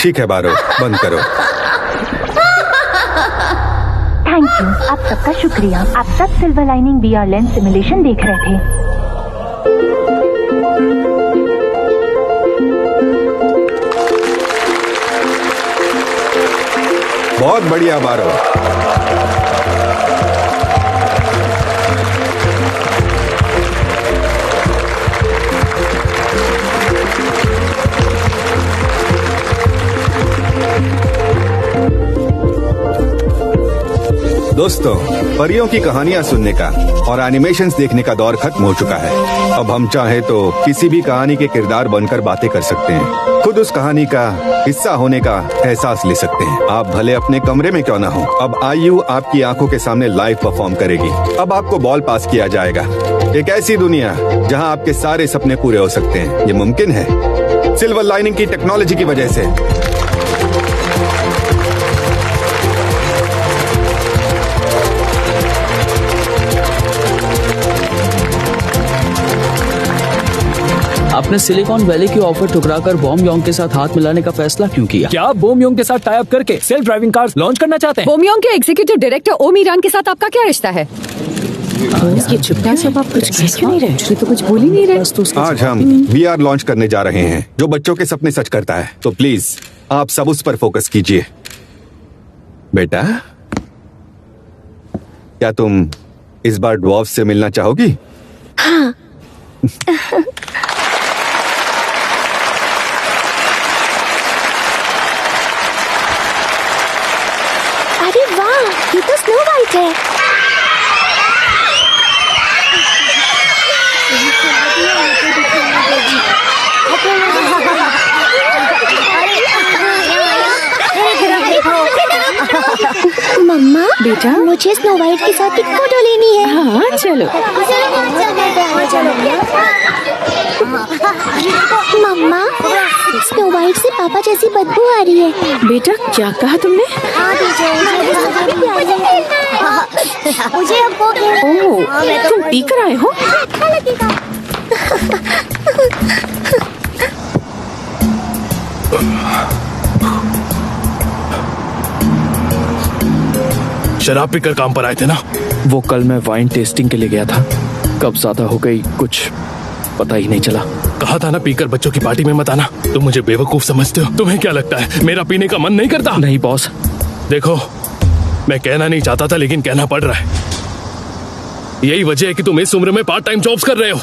ठीक है बारो, बंद करो। थैंक यू, आप सबका शुक्रिया। आप सब silver lining VR lens simulation देख रहे थे। बहुत बढ़िया बारो। दोस्तों, परियों की कहानियां सुनने का और एनिमेशंस देखने का दौर खत्म हो चुका है। अब हम चाहे तो किसी भी कहानी के किरदार बनकर बातें कर सकते हैं, खुद उस कहानी का हिस्सा होने का एहसास ले सकते हैं। आप भले अपने कमरे में क्यों ना हो, अब IU आपकी आंखों के सामने लाइव परफॉर्म करेगी। अब आपको बॉल पास किया जाएगा। एक ऐसी दुनिया जहां आपके सारे सपने पूरे हो सकते हैं, ये मुमकिन है सिल्वर लाइनिंग की टेक्नोलॉजी की वजह से। आपने सिलिकॉन वैली की ऑफर ठुकराकर बॉम योंग के साथ हाथ मिलाने का फैसला क्यों किया? क्या आप बॉम योंग के साथ टाई अप करके सेल्फ ड्राइविंग कार्स लॉन्च करना चाहते हैं? बॉम योंग के एग्जीक्यूटिव डायरेक्टर ओम ईरान के साथ आपका क्या रिश्ता है? ये चुपचाप सब आप कुछ कह क्यों नहीं रहे? ये तो कुछ बोल ही नहीं रहे। आज हम VR लॉन्च करने जा रहे हैं जो बच्चों के सपने सच करता है। तो प्लीज आप सब उस पर फोकस कीजिए। बेटा, क्या तुम इस बार ड्वार्फ से मिलना चाहोगी? हाँ। अरे वाह, ये तो स्नो वाइट है। मम्मा, बेटा मुझे स्नो वाइट के साथ एक फोटो लेनी है। हाँ चलो। मम्मा, स्नो वाइट से पापा जैसी बदबू आ रही है। बेटा क्या कहा तुमने? मुझे अब ओह, तुम पी कर आए हो? शराब पीकर काम पर आए थे ना? वो कल मैं वाइन टेस्टिंग के लिए गया था, कब ज्यादा हो गई कुछ पता ही नहीं चला। कहा था ना पीकर बच्चों की पार्टी में मत आना। तुम मुझे बेवकूफ समझते हो? तुम्हें क्या लगता है मेरा पीने का मन नहीं करता? नहीं बॉस। देखो, मैं कहना नहीं चाहता था लेकिन कहना पड़ रहा है। यही वजह है कि तुम इस उम्र में पार्ट टाइम जॉब्स कर रहे हो।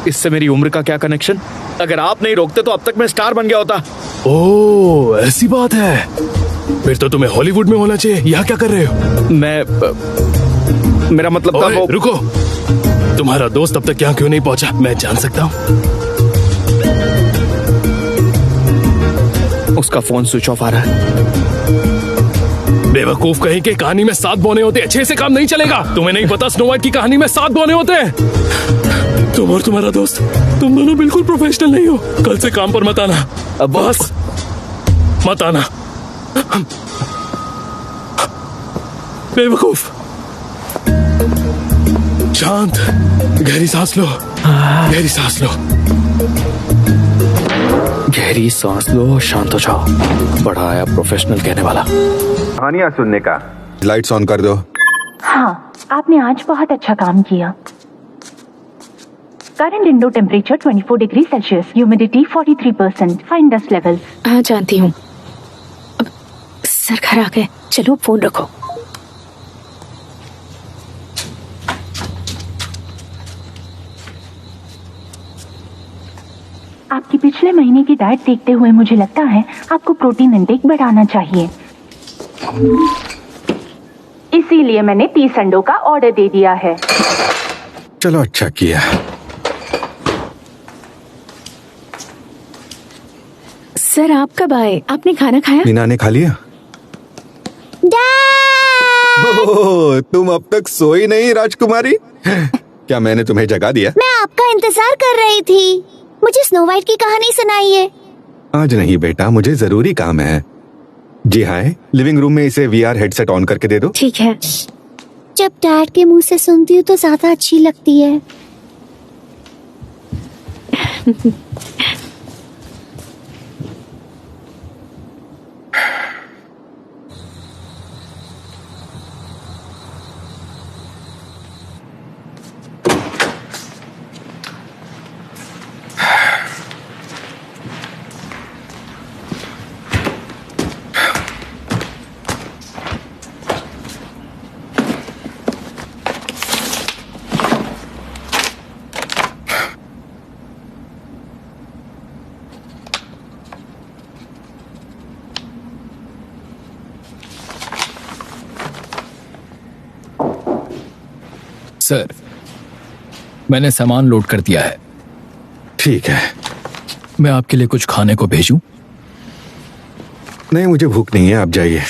इससे मेरी उम्र का क्या कनेक्शन? अगर आप नहीं रोकते तो अब तक मैं स्टार बन गया होता। ओह, ऐसी बात है। फिर तो तुम्हें हॉलीवुड में होना चाहिए। यहाँ क्या कर रहे हो? मेरा मतलब था वो। रुको, तुम्हारा दोस्त अब तक यहाँ क्यों नहीं पहुंचा? मैं जान सकता हूँ? उसका फोन स्विच ऑफ आ रहा है। बेवकूफ कहीं के, कहानी में 7 बौने होते हैं, 6 से काम नहीं चलेगा। तुम्हें नहीं पता स्नो वाइट की कहानी में 7 बौने होते हैं। तुम और तुम्हारा दोस्त, तुम दोनों बिल्कुल प्रोफेशनल नहीं हो। कल से काम पर मत आना। अब बस मत आना। बेवकूफ। शांत, गहरी सांस लो। गहरी सांस लो। गहरी सांस लो, शांत हो जाओ। बड़ा आया प्रोफेशनल कहने वाला। कहानियां सुनने का। लाइट्स ऑन कर दो। हाँ, आपने आज बहुत अच्छा काम किया। Current indoor temperature 24 degree Celsius, humidity 43%, fine dust levels. हाँ जानती हूँ। सर घर आ गए, चलो फोन रखो। आपकी पिछले महीने की डाइट देखते हुए मुझे लगता है आपको प्रोटीन इंटेक बढ़ाना चाहिए। इसीलिए मैंने 30 अंडों का ऑर्डर दे दिया है। चलो अच्छा किया। सर आप कब आए? आपने खाना खाया? मीना ने खा लिया? ओह, तुम अब तक सोई नहीं राजकुमारी? क्या मैंने तुम्हें जगा दिया? मैं आपका इंतजार कर रही थी। मुझे स्नो वाइट की कहानी सुनाइए। आज नहीं बेटा, मुझे जरूरी काम है। जी हाँ, लिविंग रूम में इसे VR हेडसेट ऑन करके दे दो। ठीक है। जब डैड के मुंह से सुनती हूँ तो ज्यादा अच्छी लगती है। सर, मैंने सामान लोड कर दिया है। ठीक है। मैं आपके लिए कुछ खाने को भेजूं? नहीं, मुझे भूख नहीं है, आप जाइए।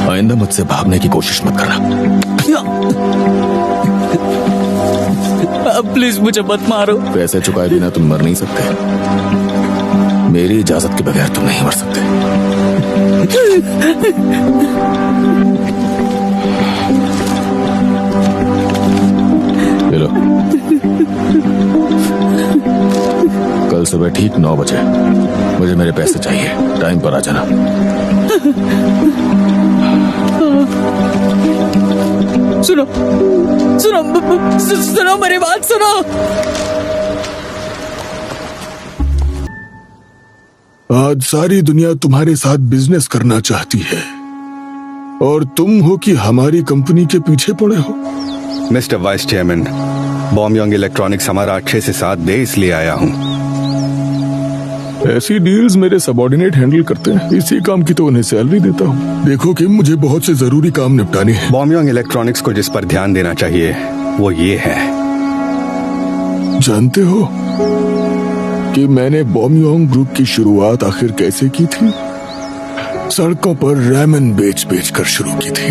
आइंदा मुझसे भागने की कोशिश मत करना। प्लीज मुझे मत मारो। पैसे चुकाए बिना तुम मर नहीं सकते। मेरी इजाजत के बगैर तुम नहीं मर सकते। लो, कल सुबह ठीक 9 बजे मुझे मेरे पैसे चाहिए। टाइम पर आ जाना। सुनो सुनो सुनो, मेरी बात सुनो। आज सारी दुनिया तुम्हारे साथ बिजनेस करना चाहती है और तुम हो कि हमारी कंपनी के पीछे पड़े हो। मिस्टर वाइस चेयरमैन, बॉम्बयांग इलेक्ट्रॉनिक्स हमारा 6 से 7 दे इसलिए आया हूँ। ऐसी डील्स मेरे सबॉर्डिनेट हैंडल करते हैं। इसी काम की तो उन्हें सैलरी देता हूँ। देखो कि मुझे बहुत से जरूरी काम निपटाने हैं। बॉम्बयांग इलेक्ट्रॉनिक्स को जिस पर ध्यान देना चाहिए वो ये है। जानते हो कि मैंने बॉम्बयांग ग्रुप की शुरुआत आखिर कैसे की थी? सड़कों पर रैमन बेच बेच कर शुरू की थी।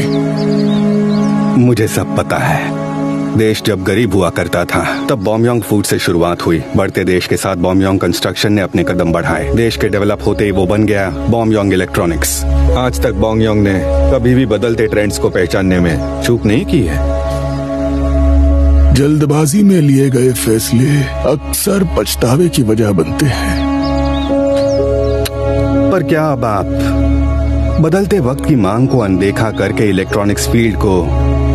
मुझे सब पता है। देश जब गरीब हुआ करता था तब बॉम्बयांग फूड से शुरुआत हुई। बढ़ते देश के साथ बॉम्बयांग कंस्ट्रक्शन ने अपने कदम बढ़ाए। देश के डेवलप होते ही वो बन गया बॉम्बयांग इलेक्ट्रॉनिक्स। आज तक बॉम्बयांग ने कभी भी बदलते ट्रेंड्स को पहचानने में चूक नहीं की है। जल्दबाजी में लिए गए फैसले अक्सर पछतावे की वजह बनते हैं। पर क्या अब आप बदलते वक्त की मांग को अनदेखा करके इलेक्ट्रॉनिक्स फील्ड को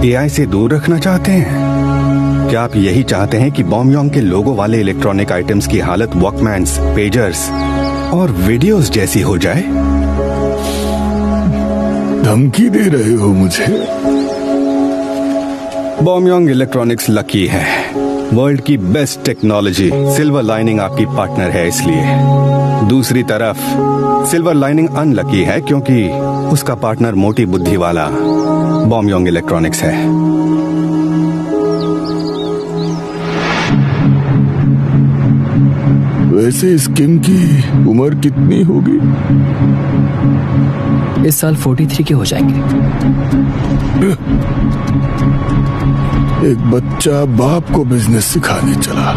एआई से दूर रखना चाहते हैं? क्या आप यही चाहते हैं कि बॉम्बयांग के लोगो वाले इलेक्ट्रॉनिक आइटम्स की हालत वॉकमैन्स, पेजर्स और वीडियोस जैसी हो जाए? धमकी दे रहे हो मुझे? बॉम्बयांग इलेक्ट्रॉनिक्स लकी है। वर्ल्ड की बेस्ट टेक्नोलॉजी सिल्वर लाइनिंग आपकी पार्टनर है इसलिए। दूसरी तरफ सिल्वर लाइनिंग अनलकी है क्योंकि उसका पार्टनर मोटी बुद्धि वाला बॉम्बयांग इलेक्ट्रॉनिक्स है। वैसे इस किंग की उम्र कितनी होगी? इस साल 43 के हो जाएंगे। एक बच्चा बाप को बिजनेस सिखाने चला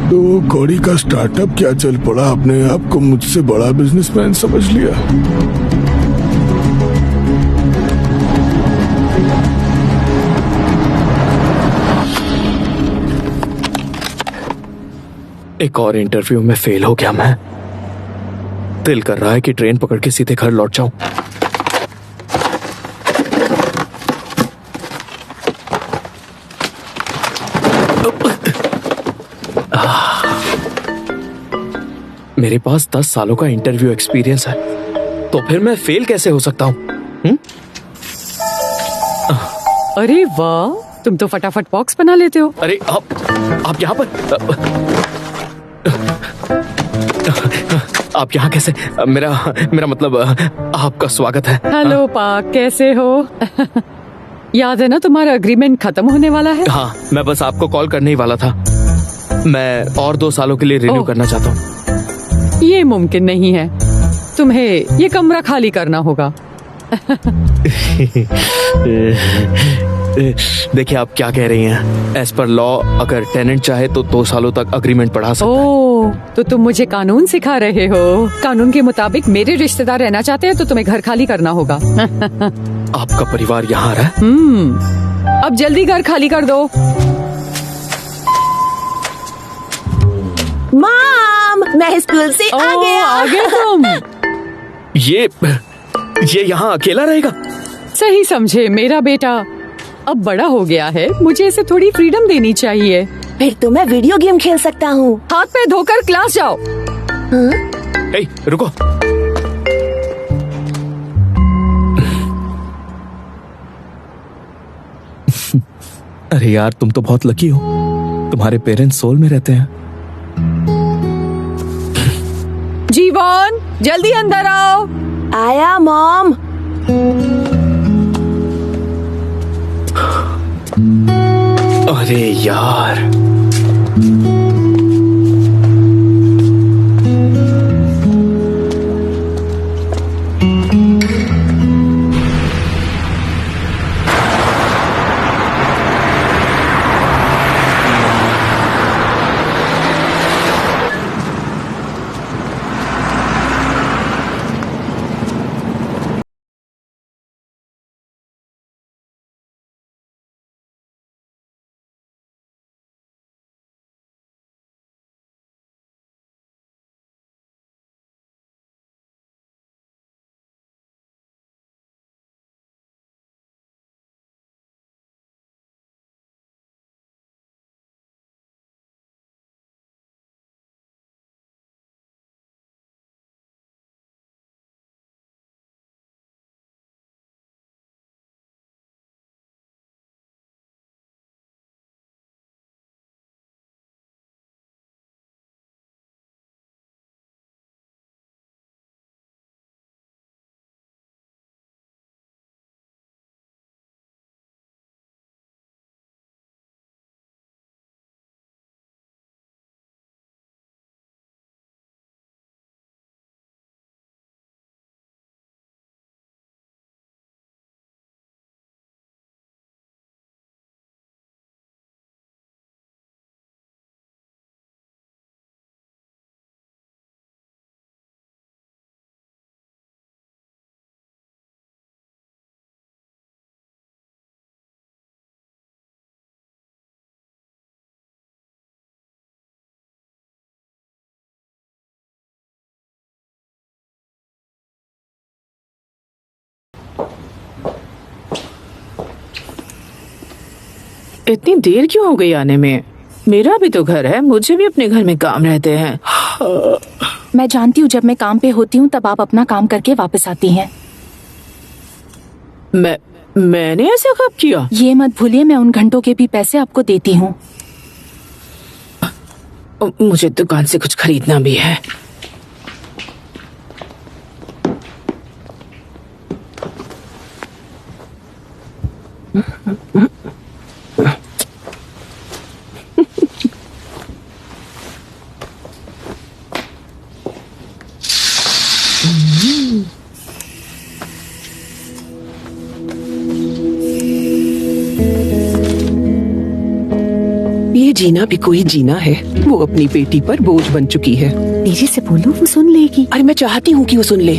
तो कौड़ी का स्टार्टअप क्या चल पड़ा, अपने आप को मुझसे बड़ा बिजनेसमैन समझ लिया। एक और इंटरव्यू में फेल हो गया मैं। दिल कर रहा है कि ट्रेन पकड़ के सीधे घर लौट जाऊं। मेरे पास 10 सालों का इंटरव्यू एक्सपीरियंस है, तो फिर मैं फेल कैसे हो सकता हूं? अरे वाह, तुम तो फटाफट बॉक्स बना लेते हो। अरे आप यहाँ पर, आप यहाँ कैसे? मेरा मतलब आपका स्वागत है। हेलो पाक, कैसे हो? याद है ना तुम्हारा एग्रीमेंट खत्म होने वाला है? हाँ, मैं बस आपको कॉल करने ही वाला था। मैं और 2 सालों के लिए रिन्यू ओह। करना चाहता हूँ। ये मुमकिन नहीं है, तुम्हें ये कमरा खाली करना होगा। देखिए आप क्या कह रही हैं। एज पर लॉ अगर टेनेंट चाहे तो 2 सालों तक अग्रीमेंट बढ़ा सकता है। ओह, तो तुम मुझे कानून सिखा रहे हो। कानून के मुताबिक मेरे रिश्तेदार रहना चाहते हैं तो तुम्हें घर खाली करना होगा। आपका परिवार यहाँ रहा है? अब जल्दी घर खाली कर दो। मॉम, मैं स्कूल से आ ओह, गया। आ गए तुम। ये यहाँ अकेला रहेगा? सही समझे, मेरा बेटा अब बड़ा हो गया है, मुझे इसे थोड़ी फ्रीडम देनी चाहिए। फिर तो मैं वीडियो गेम खेल सकता हूँ। हाथ पे धोकर क्लास जाओ। ए, रुको। अरे यार, तुम तो बहुत लकी हो, तुम्हारे पेरेंट्स सोल में रहते हैं। जीवन, जल्दी अंदर आओ। आया मॉम। अरे यार, इतनी देर क्यों हो गई आने में? मेरा भी तो घर है, मुझे भी अपने घर में काम रहते हैं। मैं जानती हूँ जब मैं काम पे होती हूँ तब आप अपना काम करके वापस आती हैं। मैंने ऐसा कब किया? ये मत भूलिए, मैं उन घंटों के भी पैसे आपको देती हूँ। मुझे दुकान से कुछ खरीदना भी है। ये जीना भी कोई जीना है। वो अपनी बेटी पर बोझ बन चुकी है। तेजी से बोलो, वो सुन लेगी। अरे मैं चाहती हूँ कि वो सुन ले।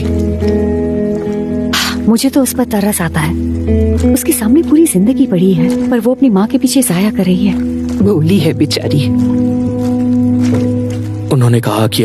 मुझे तो उस पर तरस आता है। उसके सामने पूरी जिंदगी पड़ी है पर वो अपनी माँ के पीछे जाया कर रही है। भोली है बेचारी। उन्होंने कहा कि